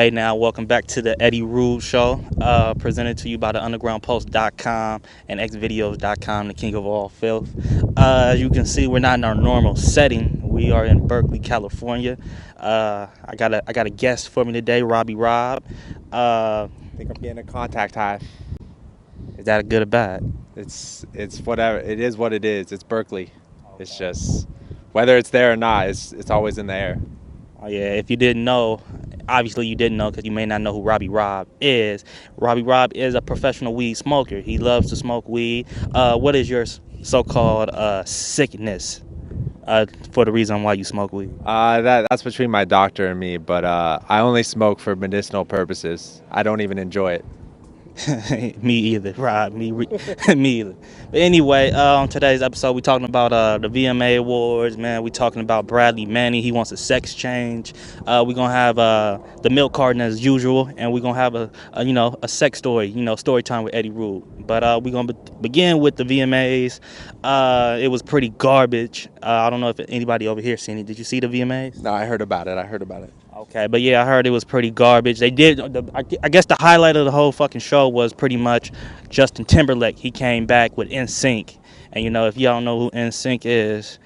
Hey now, welcome back to the Eddie Rude Show, presented to you by the undergroundpost.com and xvideos.com, the king of all filth. As you can see, we're not in our normal setting. We are in Berkeley, California. I got a guest for me today, Robbie Rob. I think I'm getting a contact high. Is that a good or bad? It's whatever. It is what it is. It's Berkeley. It's just whether it's there or not. It's always in the air. Oh yeah, if you didn't know, obviously you didn't know because you may not know who Robbie Rob is. Robbie Rob is a professional weed smoker. He loves to smoke weed. What is your so-called sickness for the reason why you smoke weed? That's between my doctor and me. But I only smoke for medicinal purposes. I don't even enjoy it. Me either, Rob. Me either. But anyway, on today's episode, we talking about the VMA Awards, man. We talking about Bradley Manny. He wants a sex change. We're gonna have the milk carton as usual, and we're gonna have a sex story, story time with Eddie Rude. But we're gonna begin with the VMAs. It was pretty garbage. I don't know if anybody over here seen it. Did you see the VMAs? No, I heard about it. Okay, but yeah, I heard it was pretty garbage. They did. I guess the highlight of the whole fucking show was pretty much Justin Timberlake. He came back with NSYNC, and if y'all don't know who NSYNC is,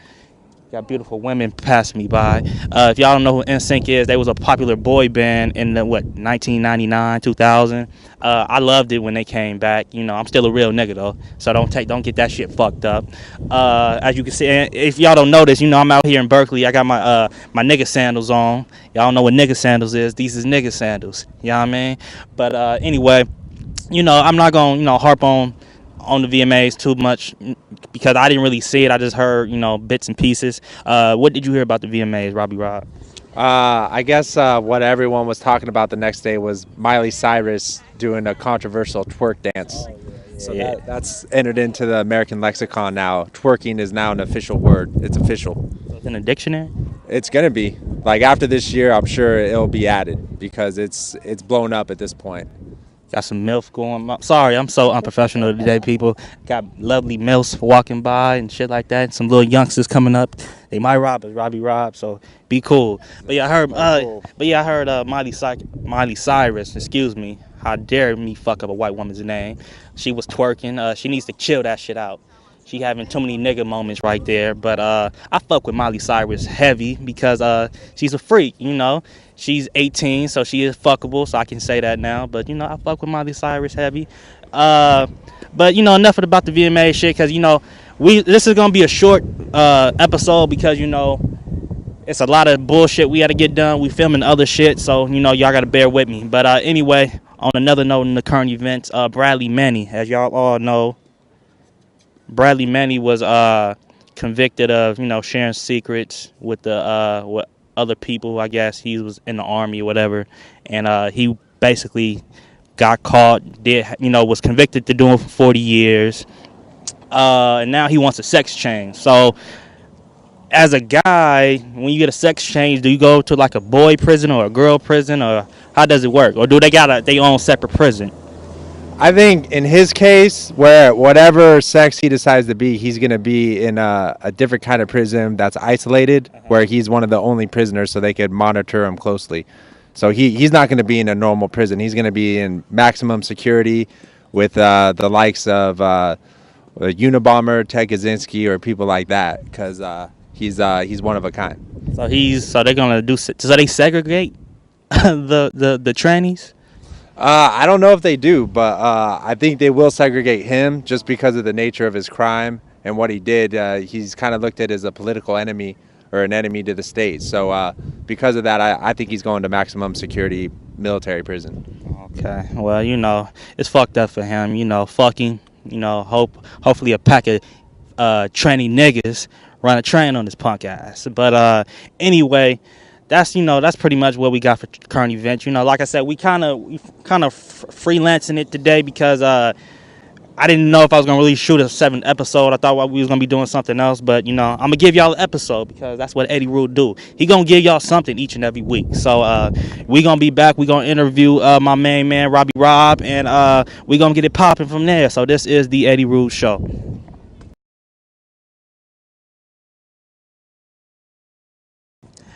got beautiful women pass me by. If y'all don't know who NSYNC is, they was a popular boy band in the 1999, 2000. I loved it when they came back. I'm still a real nigga though, so don't get that shit fucked up. As you can see, if y'all don't notice, I'm out here in Berkeley. I got my nigga sandals on. Y'all know what nigga sandals is. These is nigga sandals. You know what I mean? But anyway, I'm not gonna harp on the VMAs too much because I didn't really see it. I just heard bits and pieces. What did you hear about the VMAs, Robbie Rob? I guess what everyone was talking about the next day was Miley Cyrus doing a controversial twerk dance. So that's entered into the American lexicon now. Twerking is now an official word. It's official. So it's in a dictionary? It's going to be. Like after this year, I'm sure it'll be added because it's blown up at this point. Got some MILF going on. Sorry, I'm so unprofessional today, people. Got lovely MILFs walking by and shit like that. Some little youngsters coming up. They might rob us, Robbie Rob, so be cool. But yeah, I heard Miley Cyrus, excuse me. How dare me fuck up a white woman's name. She was twerking. She needs to chill that shit out. She having too many nigga moments right there. But I fuck with Miley Cyrus heavy because she's a freak, She's 18, so she is fuckable, so I can say that now. But, I fuck with Miley Cyrus heavy. But, enough about the VMA shit because, this is going to be a short episode because, it's a lot of bullshit we got to get done. We filming other shit, so, y'all got to bear with me. But anyway, on another note in the current events, Bradley Manny, as y'all all know, Bradley Manny was convicted of, sharing secrets with with other people. I guess he was in the army or whatever, and he basically got caught. Was convicted to doing for 40 years, and now he wants a sex change. So, as a guy, when you get a sex change, do you go to like a boy prison or a girl prison, or how does it work, or do they got their own separate prison? I think in his case, where whatever sex he decides to be, he's going to be in a different kind of prison that's isolated, where he's one of the only prisoners, so they could monitor him closely. So he's not going to be in a normal prison. He's going to be in maximum security with the likes of Unabomber, Ted Kaczynski, or people like that, because he's one of a kind. So they're going to do. So they segregate the trannies. I don't know if they do, but I think they will segregate him just because of the nature of his crime and what he did. He's kind of looked at as a political enemy or an enemy to the state. So because of that, I think he's going to maximum security military prison. Okay. Well, it's fucked up for him. Fucking, hopefully a pack of tranny niggas run a train on this punk ass. But anyway, that's pretty much what we got for current events. Like I said, we kind of freelancing it today because I didn't know if I was gonna really shoot a 7th episode. I thought we was gonna be doing something else, but I'm gonna give y'all an episode because that's what Eddie Rude do. He gonna give y'all something each and every week. So we gonna be back. We gonna interview my main man Robbie Rob, and we gonna get it popping from there. So this is the Eddie Rude Show.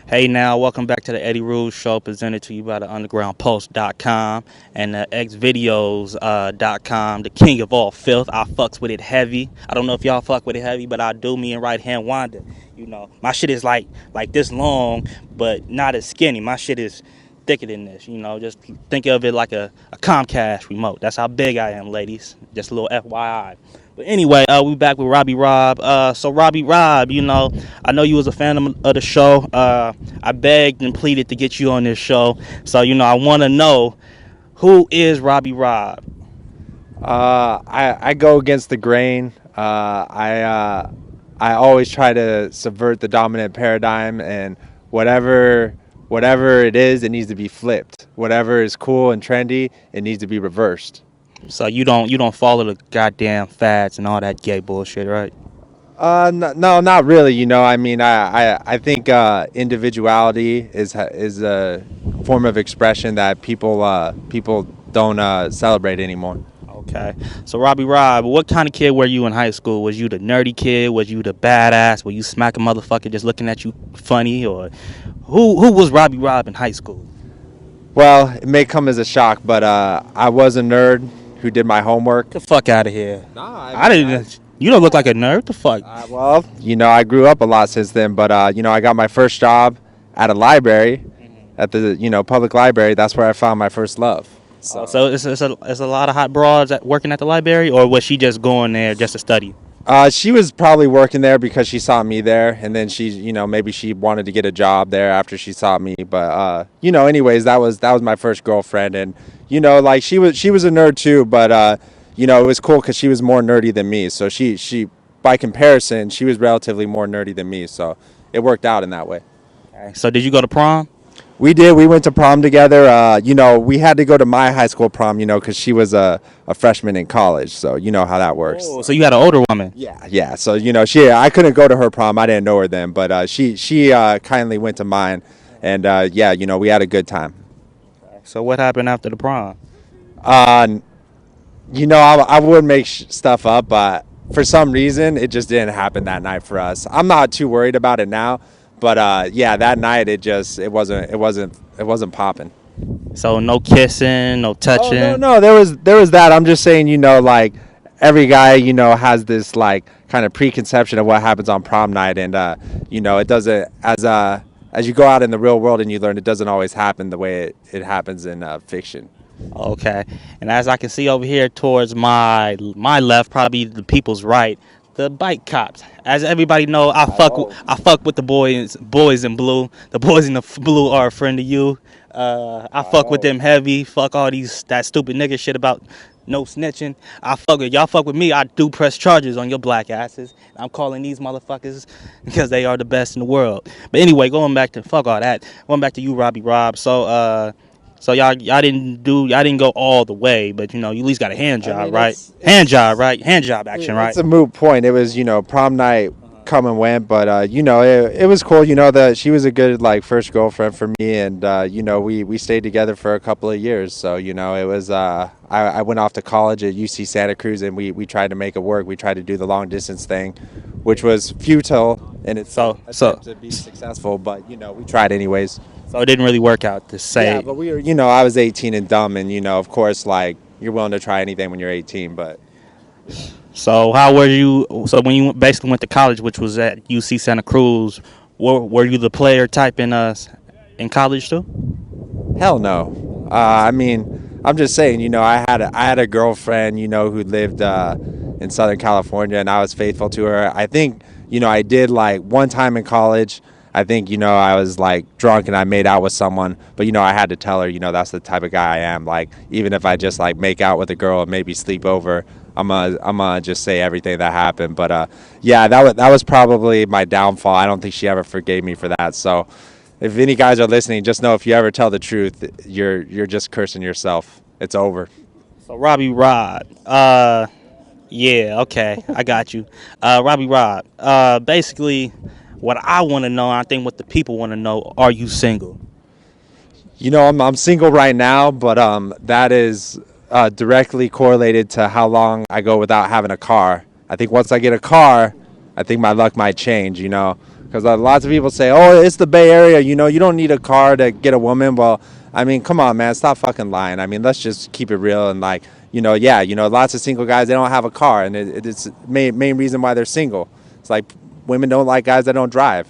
Hey now, welcome back to the Eddie Rules Show, presented to you by the undergroundpost.com and the xvideos.com, the king of all filth. I fucks with it heavy. I don't know if y'all fuck with it heavy, but I do. Me and right hand Wanda. You know, my shit is like this long, but not as skinny. My shit is thicker than this. You know, just think of it like a Comcast remote. That's how big I am, ladies. Just a little FYI. But anyway, we back with Robbie Rob. So Robbie Rob, you know, I know you was a fan of the show. I begged and pleaded to get you on this show. So, you know, I want to know, who is Robbie Rob? I go against the grain. I always try to subvert the dominant paradigm, and whatever it is, it needs to be flipped. Whatever is cool and trendy, it needs to be reversed. So you don't follow the goddamn fads and all that gay bullshit, right? No, not really. You know, I mean, I think individuality is a form of expression that people don't celebrate anymore. Okay. So Robbie Rob, what kind of kid were you in high school? Was you the nerdy kid? Was you the badass? Were you smacking motherfucker just looking at you funny? Or who was Robbie Rob in high school? Well, it may come as a shock, but I was a nerd who did my homework. Get the fuck out of here. Nah, I didn't. You don't look like a nerd. The fuck? Well, you know, I grew up a lot since then, but you know, I got my first job at a library, at the public library. That's where I found my first love. So it's a lot of hot broads working at the library, or was she just going there just to study? She was probably working there because she saw me there, and then maybe she wanted to get a job there after she saw me. But anyways, that was my first girlfriend, and like she was a nerd too, but it was cool because she was more nerdy than me. So she by comparison, she was relatively more nerdy than me. So it worked out in that way. Okay. So did you go to prom? We did. We went to prom together. We had to go to my high school prom, because she was a freshman in college. So you know how that works. Oh, so you had an older woman. Yeah. So I couldn't go to her prom. I didn't know her then, but she kindly went to mine, and we had a good time. So what happened after the prom? I would make stuff up, but for some reason it just didn't happen that night for us. I'm not too worried about it now. But that night it wasn't popping. So no kissing, no touching. Oh, no, there was that. I'm just saying, like every guy, has this like kind of preconception of what happens on prom night, and it doesn't, as you go out in the real world and you learn, it doesn't always happen the way it happens in fiction. Okay, and as I can see over here towards my left, probably the people's right, the bike cops. As everybody know, I fuck with the boys in blue. The boys in the blue are a friend of you. I fuck with them heavy. Fuck all that stupid nigga shit about no snitching. I fuck with y'all. Fuck with me. I do press charges on your black asses. I'm calling these motherfuckers because they are the best in the world. But anyway, going back to fuck all that. Going back to you, Robbie Rob. So y'all didn't go all the way, but you at least got a hand job, right? Hand job action, right? It's a moot point. It was prom night come and went, but it was cool. That she was a good like first girlfriend for me, and we stayed together for a couple of years. So it was I went off to college at UC Santa Cruz, and we tried to make it work. We tried to do the long distance thing, which was futile in itself to be successful, but we tried anyways. So it didn't really work out to say. Yeah, but we were, I was 18 and dumb, and of course, like you're willing to try anything when you're 18. But so how were you? So when you basically went to college, which was at UC Santa Cruz, were you the player type in college too? Hell no. I mean, I'm just saying. I had a girlfriend, who lived in Southern California, and I was faithful to her. I think, I did like one time in college. I think, I was like drunk and I made out with someone, but, I had to tell her, that's the type of guy I am. Like, even if I just like make out with a girl and maybe sleep over, I'm gonna just say everything that happened. But, that was probably my downfall. I don't think she ever forgave me for that. So if any guys are listening, just know if you ever tell the truth, you're just cursing yourself. It's over. So Robbie Rob, yeah, okay, I got you. Robbie Rob, basically, what I want to know, I think what the people want to know, are you single? I'm single right now, but that is directly correlated to how long I go without having a car. I think once I get a car, I think my luck might change, Because lots of people say, oh, it's the Bay Area, you don't need a car to get a woman. Well, I mean, come on, man, stop fucking lying. I mean, let's just keep it real. And like, lots of single guys, they don't have a car, and it's main reason why they're single. It's like women don't like guys that don't drive.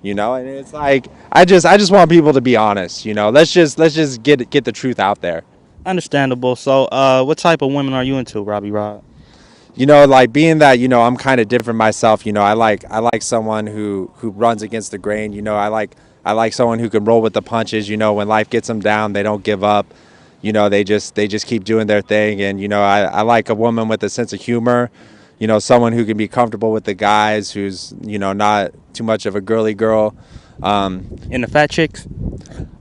And it's like I just want people to be honest. Let's just get the truth out there. Understandable. So, what type of women are you into, Robbie Rob? Like being that I'm kind of different myself. I like someone who runs against the grain. I like someone who can roll with the punches. When life gets them down, they don't give up. They just keep doing their thing. And I like a woman with a sense of humor. Someone who can be comfortable with the guys, who's not too much of a girly girl. And the fat chicks?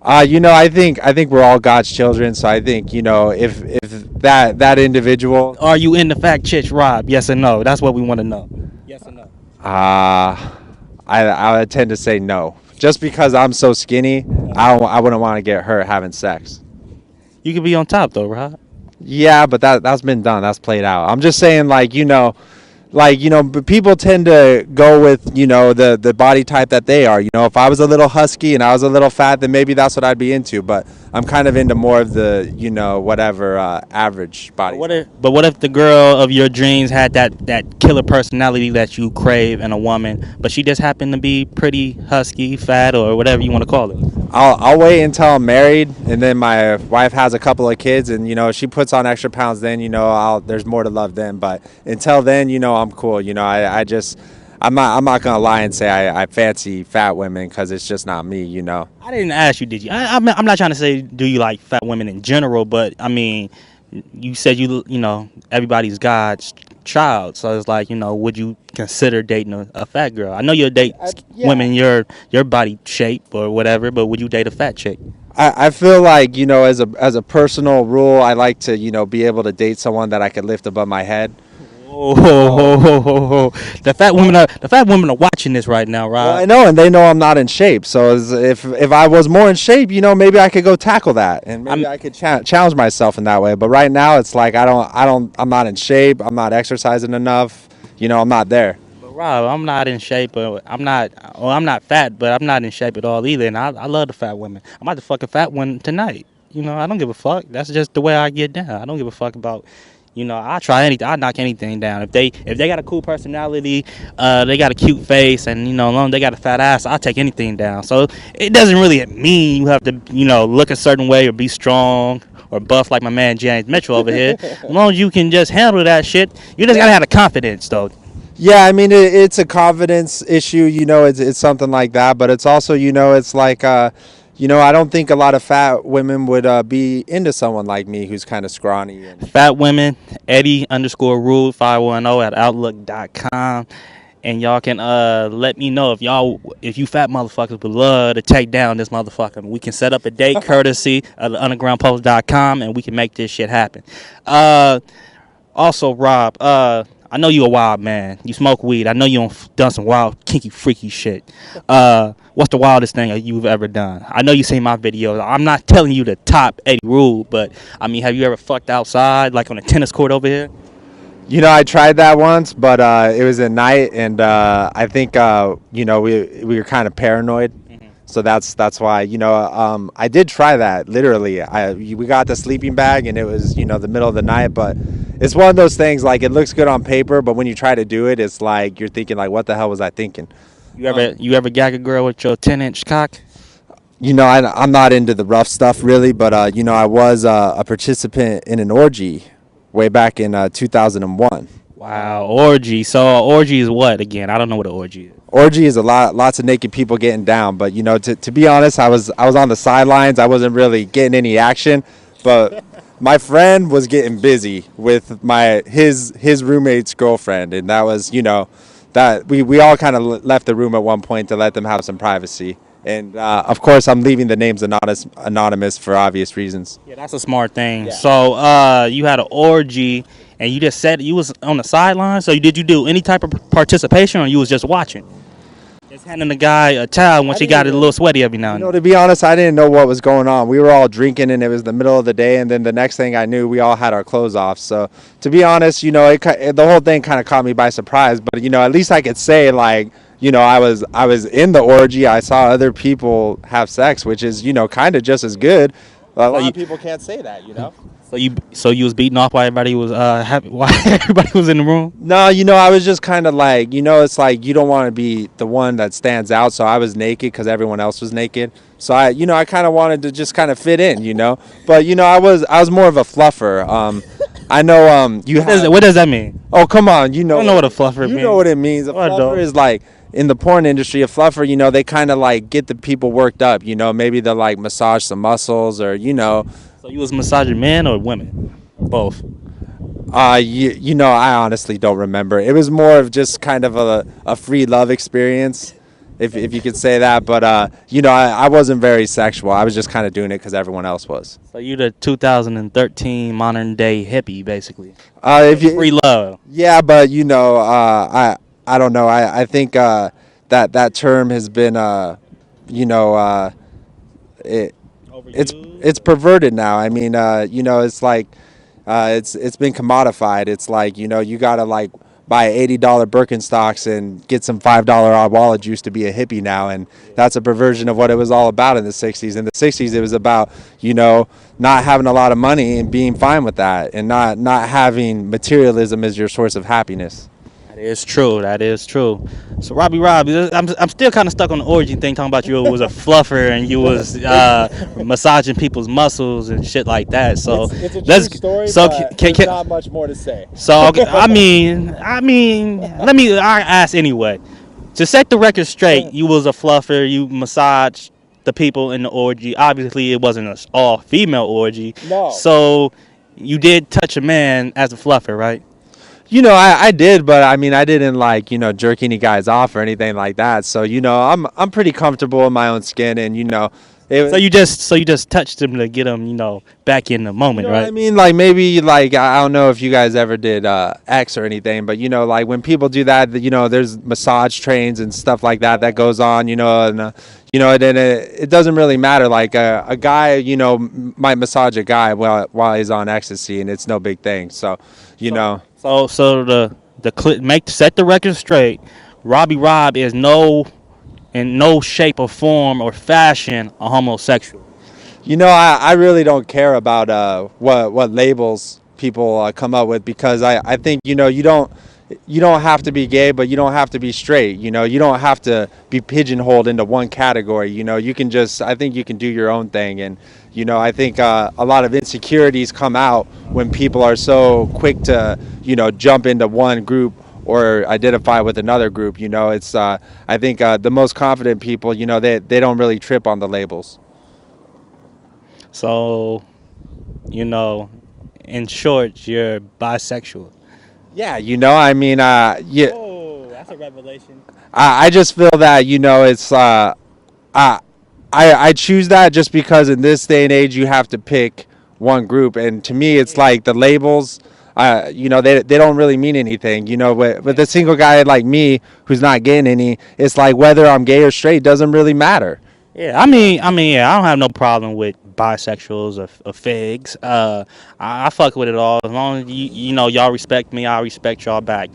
I think we're all God's children. So I think if that individual. Are you in the fat chicks, Rob? Yes or no? That's what we want to know. Yes or no? I would tend to say no, just because I'm so skinny. I wouldn't want to get hurt having sex. You could be on top though, Rob. Yeah, but that's been done. That's played out. I'm just saying, but people tend to go with, the body type that they are. If I was a little husky and I was a little fat, then maybe that's what I'd be into. But I'm kind of into more of the, average body. But what if the girl of your dreams had that killer personality that you crave in a woman, but she just happened to be pretty husky, fat, or whatever you want to call it? I'll wait until I'm married, and then my wife has a couple of kids, and if she puts on extra pounds, then there's more to love then. But until then, I'm cool. I'm not gonna lie and say I fancy fat women, because it's just not me. I didn't ask you, did you? I'm not trying to say do you like fat women in general, but I mean, you said everybody's God's child, so it's like, would you consider dating a fat girl? I know you'll date women your body shape or whatever, but would you date a fat chick? I feel like, as a personal rule, I like to be able to date someone that I could lift above my head. Oh, the fat women are watching this right now, Rob. Well, I know, and they know I'm not in shape. So if I was more in shape, maybe I could go tackle that, and maybe I could challenge myself in that way. But right now, it's like I'm not in shape. I'm not exercising enough. I'm not there. But Rob, I'm not in shape, but I'm not fat, but I'm not in shape at all either. And I love the fat women. I'm about to fuck a fat one tonight. I don't give a fuck. That's just the way I get down. I don't give a fuck about. I try anything. I knock anything down. If they got a cool personality, they got a cute face, and they got a fat ass, I'll take anything down. So it doesn't really mean you have to look a certain way or be strong or buff like my man James Mitchell over here. As long as you can just handle that shit, you just gotta have the confidence though. Yeah, I mean it's a confidence issue. It's something like that, but it's also it's like. I don't think a lot of fat women would be into someone like me who's kind of scrawny. Fat women, Eddie_Rule 510 at outlook.com. And y'all can let me know if you fat motherfuckers would love to take down this motherfucker. We can set up a date courtesy of undergroundpost.com, and we can make this shit happen. Also, Rob, I know you a wild man. You smoke weed. I know you done some wild, kinky, freaky shit. What's the wildest thing you've ever done? I know you seen my videos. I'm not telling you to top Eddie Rule, but I mean, have you ever fucked outside, like on a tennis court over here? I tried that once, but it was at night, and I think we were kind of paranoid. So that's why I did try that. Literally, we got the sleeping bag, and it was the middle of the night. But it's one of those things, like, it looks good on paper, but when you try to do it, it's like you're thinking, like, what the hell was I thinking? You ever gag a girl with your 10-inch cock? I'm not into the rough stuff really, but I was a participant in an orgy way back in 2001. Wow, orgy. So orgy is what again? I don't know what an orgy is. Orgy is lots of naked people getting down, but to be honest, I was on the sidelines. I wasn't really getting any action, but my friend was getting busy with his roommate's girlfriend, and that was that we all kind of left the room at one point to let them have some privacy. And of course, I'm leaving the names anonymous for obvious reasons. Yeah, that's a smart thing. Yeah. So you had an orgy, and you just said you was on the sidelines. So did you do any type of participation, or you was just watching? Just handing the guy a towel once he got it a little sweaty every now and then. To be honest, I didn't know what was going on. We were all drinking, and it was the middle of the day, and then the next thing I knew, we all had our clothes off. So, to be honest, the whole thing kind of caught me by surprise. But at least I could say like, I was in the orgy. I saw other people have sex, which is kind of just as good. A lot of people can't say that. So you was beating off while everybody was happy, while everybody was in the room? No, I was just kind of like, it's like you don't want to be the one that stands out. So I was naked because everyone else was naked. So I kind of wanted to just kind of fit in, But I was more of a fluffer. I know What does that mean? Oh, come on, I don't know what a fluffer means. You know what it means. A fluffer is like, in the porn industry, a fluffer, they kind of like get the people worked up. Maybe they'll like massage some muscles or. So you was massaging men or women? Both. I honestly don't remember. It was more of just kind of a free love experience, if you could say that. But I wasn't very sexual. I was just kind of doing it because everyone else was. So you the 2013 modern day hippie, basically. Free love. Yeah, but I don't know. I think that term has been it's perverted now. I mean, it's like it's been commodified. It's like you gotta like buy $80 Birkenstocks and get some $5 Odwalla juice to be a hippie now, and that's a perversion of what it was all about in the 60s. In the 60s, it was about not having a lot of money and being fine with that, and not having materialism as your source of happiness. That is true. So Robbie Rob, I'm still kind of stuck on the origin thing, talking about you was a fluffer and you was massaging people's muscles and shit like that. So it's a true story. So there's not much more to say. So I ask anyway. To set the record straight, you was a fluffer. You massaged the people in the orgy. Obviously, it wasn't an all-female orgy. No. So you did touch a man as a fluffer, right? I did, but I mean, I didn't like, jerk any guys off or anything like that. So, I'm pretty comfortable in my own skin, and so you just touched him to get him, back in the moment, right? I mean, like maybe like I don't know if you guys ever did X or anything, but like when people do that, there's massage trains and stuff like that goes on, and then it doesn't really matter. Like a guy, might massage a guy while he's on ecstasy, and it's no big thing. So, So set the record straight. Robbie Rob is in no shape or form or fashion a homosexual. I really don't care about what labels people come up with, because I think you don't have to be gay, but you don't have to be straight. You don't have to be pigeonholed into one category. I think you can do your own thing, and I think a lot of insecurities come out when people are so quick to jump into one group or identify with another group. It's I think the most confident people, they don't really trip on the labels. So, in short, you're bisexual. Yeah, I mean, yeah. Oh, that's a revelation. I just feel that it's I choose that just because in this day and age you have to pick one group, and to me it's like the labels. They don't really mean anything. With a single guy like me who's not getting any, it's like whether I'm gay or straight doesn't really matter. Yeah, I mean, yeah, I don't have no problem with bisexuals or figs. I fuck with it all as long as y'all respect me. I respect y'all back.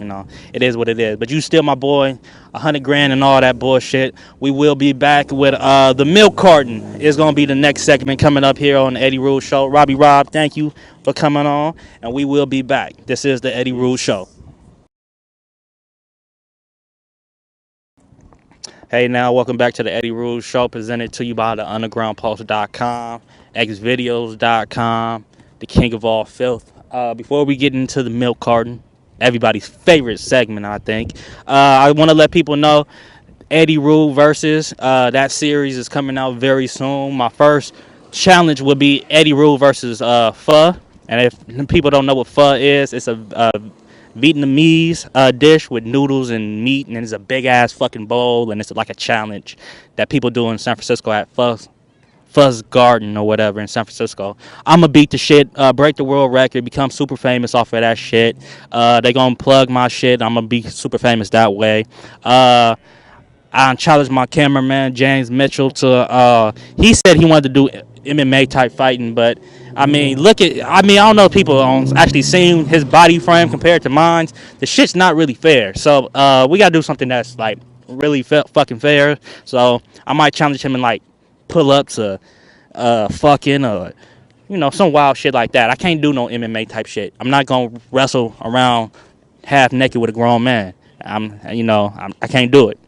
It is what it is. But you still my boy, $100,000 and all that bullshit. We will be back with the milk carton. Is gonna be the next segment coming up here on the Eddie Rule Show. Robbie Rob, thank you for coming on, and we will be back. This is the Eddie Rule Show. Hey now, welcome back to the Eddie Rule Show, presented to you by the undergroundpulse.com, xvideos.com, the king of all filth. Before we get into the milk carton, everybody's favorite segment, I think, I want to let people know Eddie Rule versus that series is coming out very soon. My first challenge will be Eddie Rule versus pho. And if people don't know what pho is, it's a Vietnamese dish with noodles and meat, and it's a big ass fucking bowl, and it's like a challenge that people do in San Francisco at Fuzz Garden or whatever in San Francisco. I'm gonna beat the shit, break the world record, become super famous off of that shit. They gonna plug my shit. I'm gonna be super famous that way. I I challenged my cameraman James Mitchell to. He said he wanted to do MMA type fighting, but I mean, I don't know if people actually seen his body frame compared to mine. The shit's not really fair. So we gotta do something that's like really fucking fair. So I might challenge him in like pull ups or fucking or some wild shit like that. I can't do no MMA type shit. I'm not gonna wrestle around half naked with a grown man. I can't do it.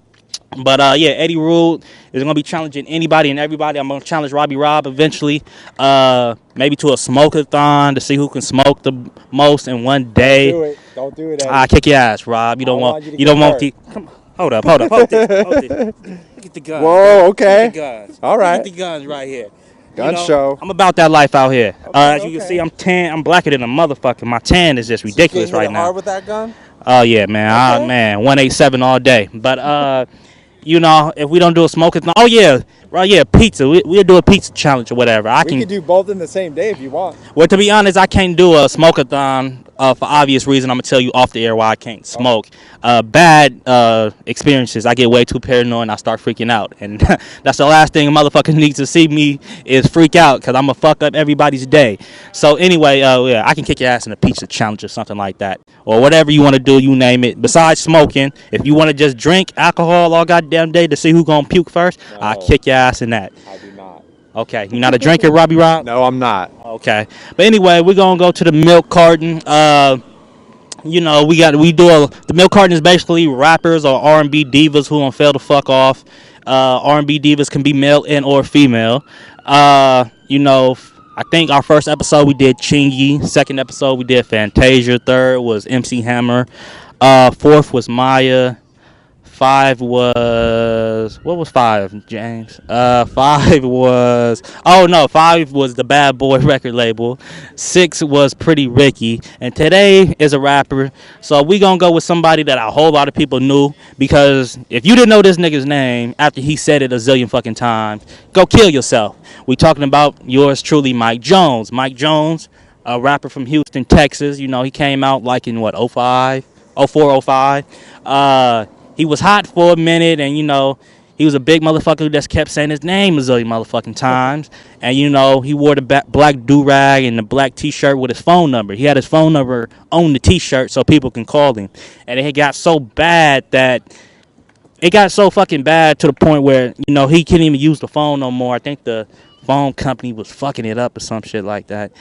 But yeah, Eddie Rude is gonna be challenging anybody and everybody. I'm gonna challenge Robbie Rob eventually, maybe to a smoke-a-thon to see who can smoke the most in one day. Don't do it. I kick your ass, Rob. You don't want the. Come on, hold up. Hold this. Look at the guns. Whoa, okay. Look at the guns. All right. Look at the guns right here. Gun show. I'm about that life out here. As you can see, I'm tan. I'm blacker than a motherfucker. My tan is just ridiculous right now. Hard with that gun? Oh yeah, man. Man, 187 all day. But if we don't do a smoking, pizza. We'll do a pizza challenge or whatever. We can do both in the same day if you want. Well, to be honest, I can't do a smoke-a-thon for obvious reason. I'm gonna tell you off the air why I can't smoke. Bad experiences. I get way too paranoid and I start freaking out, and that's the last thing a motherfucker needs to see me is freak out because I'm gonna fuck up everybody's day. So anyway, I can kick your ass in a pizza challenge or something like that, or whatever you want to do. You name it. Besides smoking, if you want to just drink alcohol all goddamn day to see who's gonna puke first, I'll kick your ass in that. I do not. Okay, you're not a drinker, Robbie Rob? No, I'm not. Okay, but anyway, we're gonna go to the milk carton. The milk carton is basically rappers or R&B divas who don't fail to fuck off. R&B divas can be male and or female. I think our first episode we did Chingy. Second episode we did Fantasia. Third was MC Hammer. Fourth was Maya. 5 was, what was 5, James? 5 was, 5 was the Bad Boy record label. 6 was Pretty Ricky, and today is a rapper. So we gonna go with somebody that a whole lot of people knew, because if you didn't know this nigga's name after he said it a zillion fucking times, go kill yourself. We talking about yours truly, Mike Jones. Mike Jones, a rapper from Houston, Texas. He came out like in what, 05, 04, 05. He was hot for a minute, and he was a big motherfucker who just kept saying his name a zillion motherfucking times. And he wore the black do-rag and the black t-shirt with his phone number. He had his phone number on the t-shirt so people can call him. And it got so bad that it got so fucking bad to the point where he couldn't even use the phone no more. I think the phone company was fucking it up or some shit like that.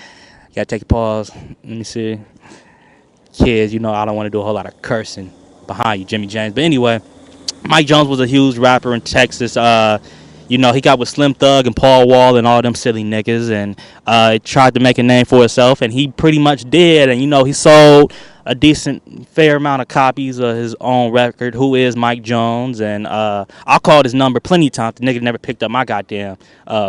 Gotta take a pause. Let me see. Kids, I don't want to do a whole lot of cursing behind you, Jimmy James. But anyway, Mike Jones was a huge rapper in Texas. He got with Slim Thug and Paul Wall and all them silly niggas, and tried to make a name for himself, and he pretty much did. And he sold a fair amount of copies of his own record, Who Is Mike Jones. And I called his number plenty of times. The nigga never picked up my goddamn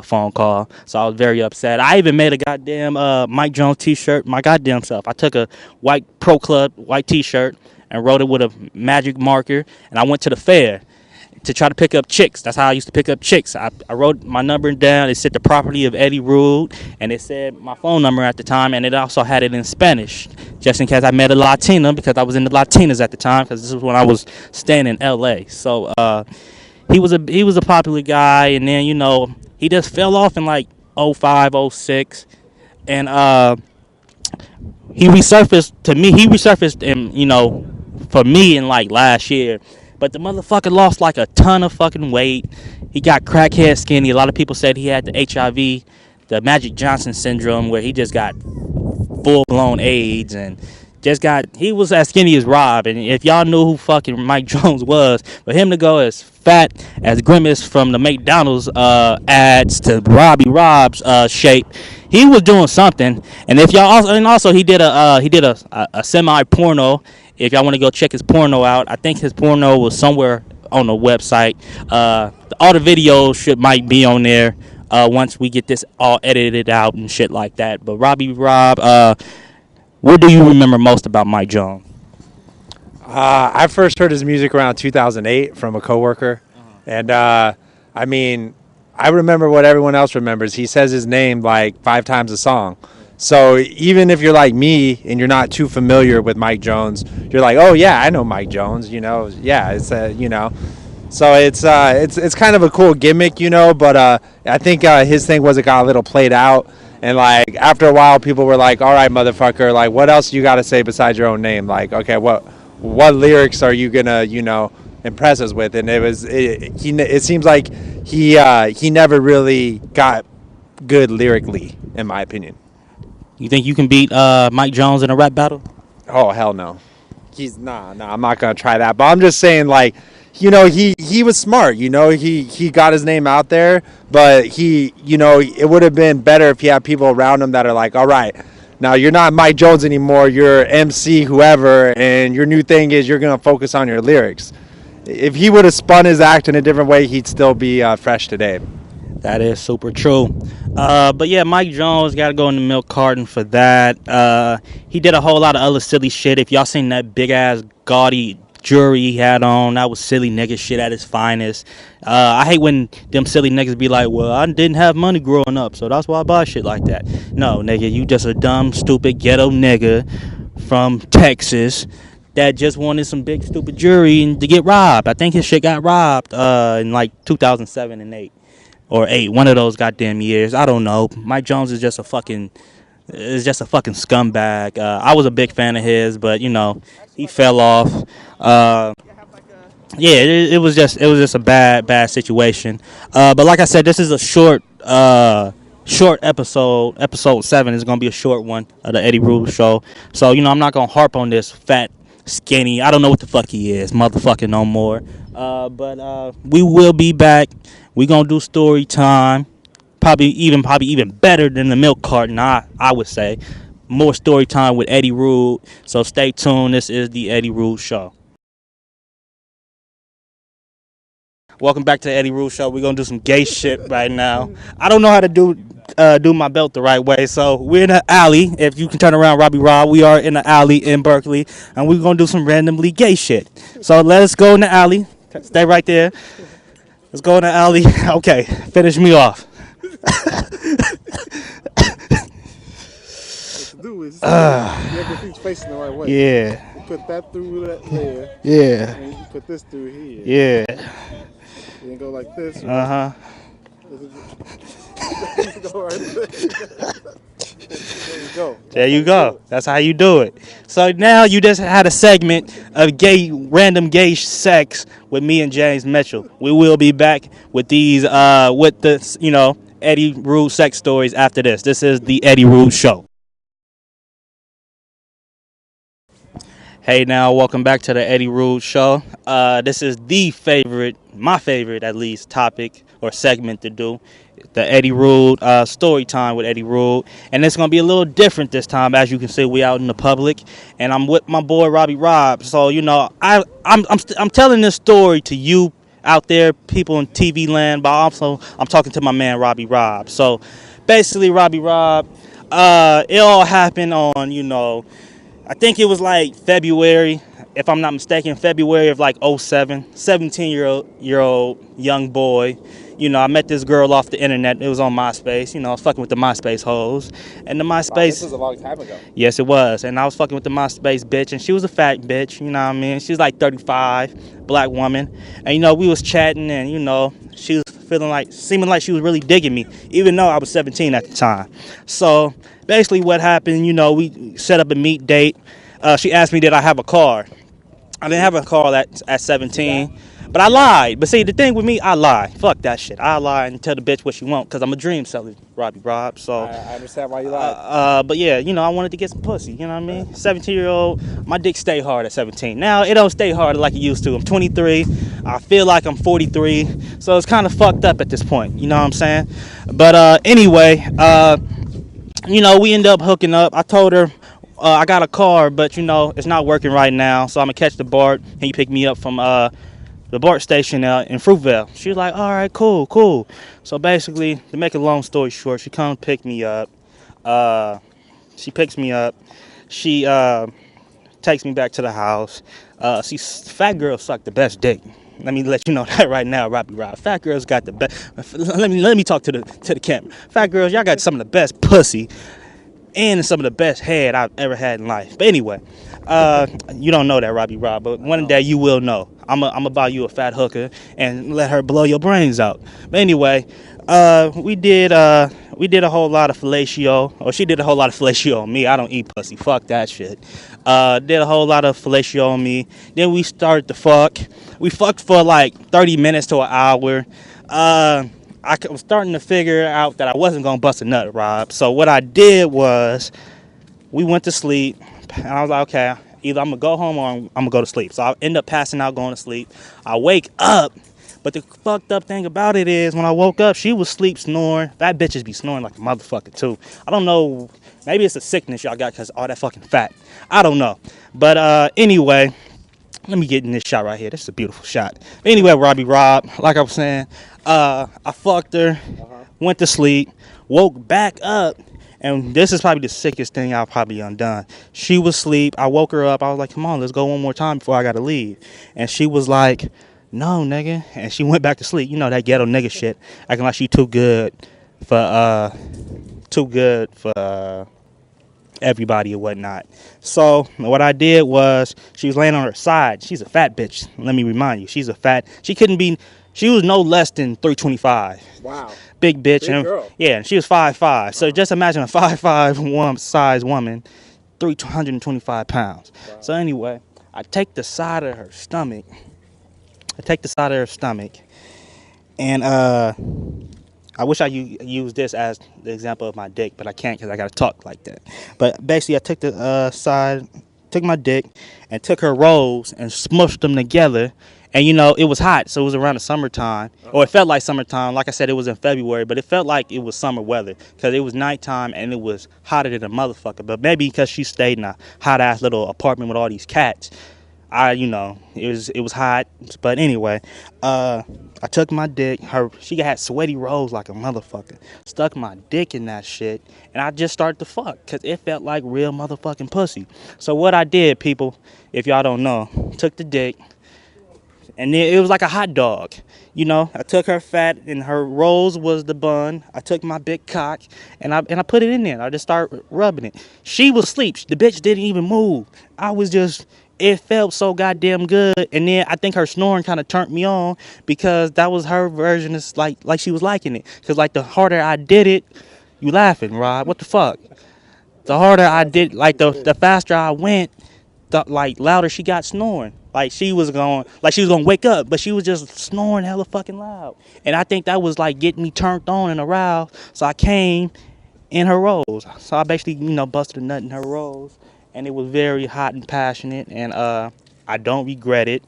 phone call, so I was very upset. I even made a goddamn Mike Jones t-shirt my goddamn self. I took a white Pro Club white t-shirt and wrote it with a magic marker, and I went to the fair to try to pick up chicks. That's how I used to pick up chicks. I wrote my number down. It said the property of Eddie Rude, and it said my phone number at the time, and it also had it in Spanish, just in case I met a Latina, because I was into Latinas at the time, because this was when I was staying in L.A. So he was a popular guy, and then he just fell off in like 05, 06, and he resurfaced in for me in like last year. But the motherfucker lost like a ton of fucking weight. He got crackhead skinny. A lot of people said he had the HIV, the Magic Johnson syndrome, where he just got full-blown AIDS and he was as skinny as Rob. And if y'all knew who fucking Mike Jones was, for him to go as fat as Grimace from the McDonald's ads to Robbie Rob's shape, he was doing something. And if y'all also he did a semi porno. If y'all want to go check his porno out, I think his porno was somewhere on the website. All the videos might be on there once we get this all edited out and shit like that. But Robbie Rob, what do you remember most about Mike Jones? I first heard his music around 2008 from a coworker, and I remember what everyone else remembers. He says his name like 5 times a song. So even if you're like me and you're not too familiar with Mike Jones, you're like, oh yeah, I know Mike Jones. Yeah, it's So it's kind of a cool gimmick, you know. But I think his thing was it got a little played out, and like after a while, people were like, "All right, motherfucker, like what else you got to say besides your own name? Like, okay, what lyrics are you gonna impress us with?" And it seems like he never really got good lyrically, in my opinion. You think you can beat Mike Jones in a rap battle? Oh hell no. I'm not gonna try that. But I'm just saying, like, he was smart. He got his name out there, but it would have been better if he had people around him that are like, all right, now you're not Mike Jones anymore. You're MC whoever, and your new thing is you're gonna focus on your lyrics. If he would have spun his act in a different way, he'd still be fresh today. That is super true. But yeah, Mike Jones got to go in the milk carton for that. He did a whole lot of other silly shit. If y'all seen that big ass gaudy jewelry he had on, that was silly nigga shit at its finest. I hate when them silly niggas be like, well, I didn't have money growing up, so that's why I buy shit like that. No, nigga, you just a dumb, stupid ghetto nigga from Texas that just wanted some big, stupid jewelry and to get robbed. I think his shit got robbed in like 2007 and 8. Or 8, one of those goddamn years. I don't know. Mike Jones is just a fucking scumbag. I was a big fan of his, but he fell off. Yeah, it was just a bad situation. But like I said, this is a short episode. Episode 7 is gonna be a short one of the Eddie Rude show. So I'm not gonna harp on this fat, skinny, I don't know what the fuck he is, motherfucking no more. But we will be back. We gonna do story time, probably even better than the milk carton. I would say more story time with Eddie Rude. So stay tuned. This is the Eddie Rude Show. Welcome back to the Eddie Rude Show. We're gonna do some gay shit right now. I don't know how to do my belt the right way, so we're in an alley. If you can turn around, Robbie Rob, we are in an alley in Berkeley, and we're gonna do some randomly gay shit. So let's go in the alley. Stay right there. Let's go in the alley. Okay, finish me off. What to do is you have your feet facing the right way. Yeah. You put that through there. Yeah. And you put this through here. Yeah. You go like this. Uh-huh. Go right there. There you go. There you go. That's how you do it. So now you just had a segment of random gay sex with me and James Mitchell. We will be back with these, Eddie Rude sex stories after this. This is the Eddie Rude Show. Hey now, welcome back to the Eddie Rude Show. This is my favorite at least, topic or segment to do. The Eddie Rude story time with Eddie Rude, and it's gonna be a little different this time. As you can see, we out in the public, and I'm with my boy Robbie Rob. So I'm telling this story to you out there, people in TV land, but also I'm talking to my man Robbie Rob. So basically, Robbie Rob, it all happened on I think it was like February, if I'm not mistaken, February of like 07, 17-year-old young boy. I met this girl off the internet. It was on MySpace. I was fucking with the MySpace hoes. And the MySpace... Wow, this was a long time ago. Yes, it was. And I was fucking with the MySpace bitch, and she was a fat bitch, you know what I mean? She was like 35, black woman. And, we was chatting, and, she was seeming like she was really digging me, even though I was 17 at the time. So, basically what happened, we set up a meet date. She asked me, did I have a car? I didn't have a car at 17. But I lied. But see, the thing with me, I lie. Fuck that shit. I lie and tell the bitch what she want because I'm a dream seller, Robbie Rob. So I understand why you lied. But yeah, I wanted to get some pussy. You know what I mean? 17-year-old, my dick stay hard at 17. Now it don't stay hard like it used to. I'm 23. I feel like I'm 43. So it's kind of fucked up at this point. You know what I'm saying? But anyway, we end up hooking up. I told her I got a car, but it's not working right now. So I'm gonna catch the BART and you pick me up from the BART station in Fruitvale. She was like, all right, cool. So basically, to make a long story short, she comes pick me up. She picks me up. She takes me back to the house. Fat girls suck the best dick. Let me let you know that right now, Robbie Rob. Fat girls got the best. Let me talk to the camera. Fat girls, y'all got some of the best pussy and some of the best head I've ever had in life. But anyway, you don't know that, Robbie Rob, but one day you will know. I'm buy you a fat hooker and let her blow your brains out. But anyway, we did a whole lot of fellatio, or she did a whole lot of fellatio on me. I don't eat pussy. Fuck that shit. Did a whole lot of fellatio on me. Then we started to fuck. We fucked for like 30 minutes to an hour. I was starting to figure out that I wasn't gonna bust a nut, Rob. So what I did was we went to sleep, and I was like, okay, either I'm gonna go home or I'm gonna go to sleep. So I end up passing out, going to sleep. I wake up, but the fucked up thing about it is when I woke up, she was sleep snoring. That bitches be snoring like a motherfucker too. I don't know, maybe it's a sickness y'all got because all that fucking fat. I don't know. But anyway, let me get in this shot right here. This is a beautiful shot. Anyway, Robbie Rob, like I was saying, I fucked her, went to sleep, woke back up, and this is probably the sickest thing I've probably undone. She was asleep. I woke her up. I was like, come on, let's go one more time before I got to leave. And she was like, no, nigga. And she went back to sleep. You know, that ghetto nigga shit. Acting like she too good for everybody or whatnot. So what I did was, she was laying on her side. She's a fat bitch. Let me remind you, she was no less than 325. Wow. Big bitch. Big and girl. yeah, and she was 5'5". So just imagine a 5'5" size woman, 325 pounds. Wow. So anyway, I take the side of her stomach. And I wish I used this as the example of my dick, but I can't because I gotta talk like that. But basically, I took the took my dick, and took her rolls and smushed them together. And you know, it was hot, so it was around the summertime, or it felt like summertime. Like I said, it was in February, but it felt like it was summer weather because it was nighttime and it was hotter than a motherfucker. But maybe because she stayed in a hot ass little apartment with all these cats, it was hot. But anyway, I took my dick. She had sweaty rolls like a motherfucker. Stuck my dick in that shit, and I just started to fuck because it felt like real motherfucking pussy. So what I did, people, if y'all don't know, took the dick, and then it was like a hot dog. You know, I took her fat, and her rolls was the bun. I took my big cock, and I put it in there. I just started rubbing it. She was asleep. The bitch didn't even move. It felt so goddamn good. And then I think her snoring kind of turned me on because that was her version of like she was liking it. Because like the harder I did it, you laughing, Rob? What the fuck? The harder I did, like the faster I went, the like louder she got snoring. Like she was gonna wake up, but she was just snoring hella fucking loud. And I think that was like getting me turned on and aroused. So I came in her rolls. So I basically, busted a nut in her rolls. And it was very hot and passionate. And I don't regret it.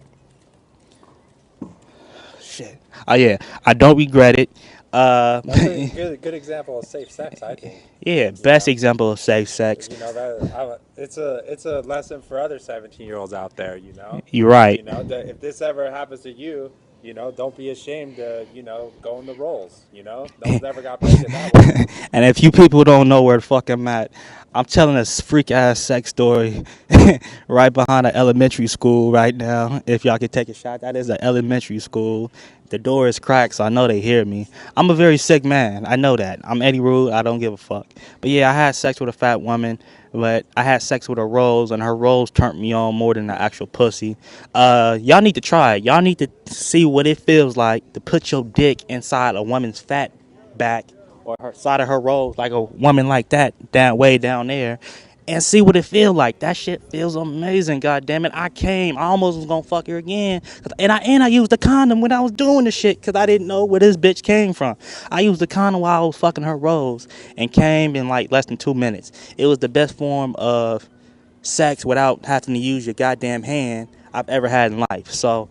Shit. Oh yeah, I don't regret it. That's a good example of safe sex, I think. Yeah, best example of safe sex. You know, it's a lesson for other 17-year-olds out there. You know, you're right. You know, that if this ever happens to you, don't be ashamed to go in the roles. No one's ever got pregnant that way. And if you people don't know where the fuck I'm at, I'm telling a freak ass sex story right behind an elementary school right now. If y'all could take a shot, that is an elementary school. The door is cracked, so I know they hear me. I'm a very sick man. I know that. I'm Eddie Rude. I don't give a fuck. But yeah, I had sex with a fat woman, but I had sex with her rolls, and her rolls turned me on more than the actual pussy. Y'all need to try it. Y'all need to see what it feels like to put your dick inside a woman's fat back or her side of her rolls, like a woman like that, way down there, and see what it feels like. That shit feels amazing, goddammit. I almost was gonna fuck her again. And I used the condom when I was doing the shit because I didn't know where this bitch came from. I used the condom while I was fucking her rolls and came in like less than 2 minutes. It was the best form of sex without having to use your goddamn hand I've ever had in life. So,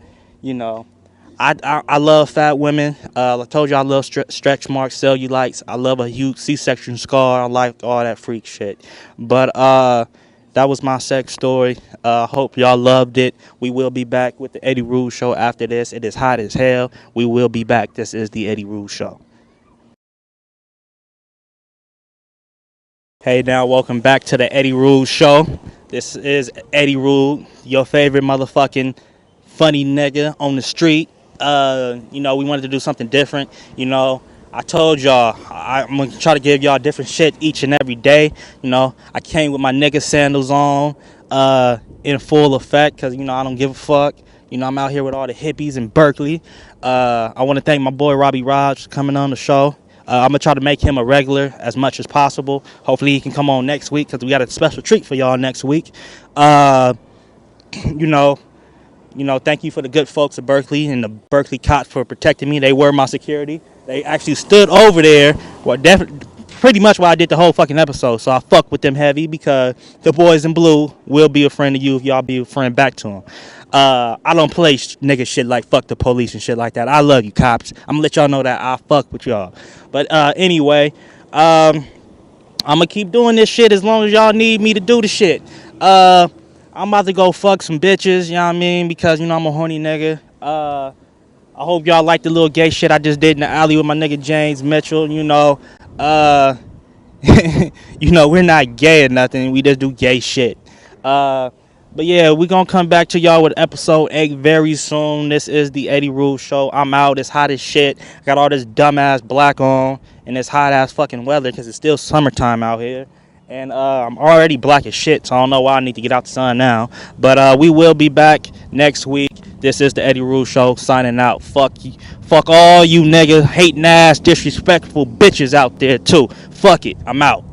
I love fat women. I told you I love stretch marks, cellulites. I love a huge C-section scar. I like all that freak shit. But that was my sex story. Hope y'all loved it. We will be back with the Eddie Rude Show after this. It is hot as hell. We will be back. This is the Eddie Rude Show. Hey now, welcome back to the Eddie Rude Show. This is Eddie Rude, your favorite motherfucking funny nigga on the street. We wanted to do something different. I told y'all I'm gonna try to give y'all different shit each and every day. I came with my nigga sandals on in full effect because I don't give a fuck. You know, I'm out here with all the hippies in Berkeley. I want to thank my boy Robbie Rob for coming on the show. I'm gonna try to make him a regular as much as possible. Hopefully he can come on next week because we got a special treat for y'all next week. You know, thank you for the good folks of Berkeley and the Berkeley cops for protecting me. They were my security. They actually stood over there. Well, pretty much why I did the whole fucking episode. So I fuck with them heavy because the boys in blue will be a friend to you if y'all be a friend back to them. I don't play nigga shit like fuck the police and shit like that. I love you cops. I'm gonna let y'all know that I fuck with y'all. But anyway, I'm gonna keep doing this shit as long as y'all need me to do the shit. I'm about to go fuck some bitches, you know what I mean? Because, I'm a horny nigga. I hope y'all like the little gay shit I just did in the alley with my nigga James Mitchell, we're not gay or nothing. We just do gay shit. But yeah, we're gonna come back to y'all with episode 8 very soon. This is the Eddie Rule Show. I'm out. It's hot as shit. I got all this dumbass black on and this hot ass fucking weather because it's still summertime out here. And I'm already black as shit, so I don't know why I need to get out the sun now. But we will be back next week. This is the Eddie Rule Show signing out. Fuck you. Fuck all you niggas, hating ass, disrespectful bitches out there too. Fuck it. I'm out.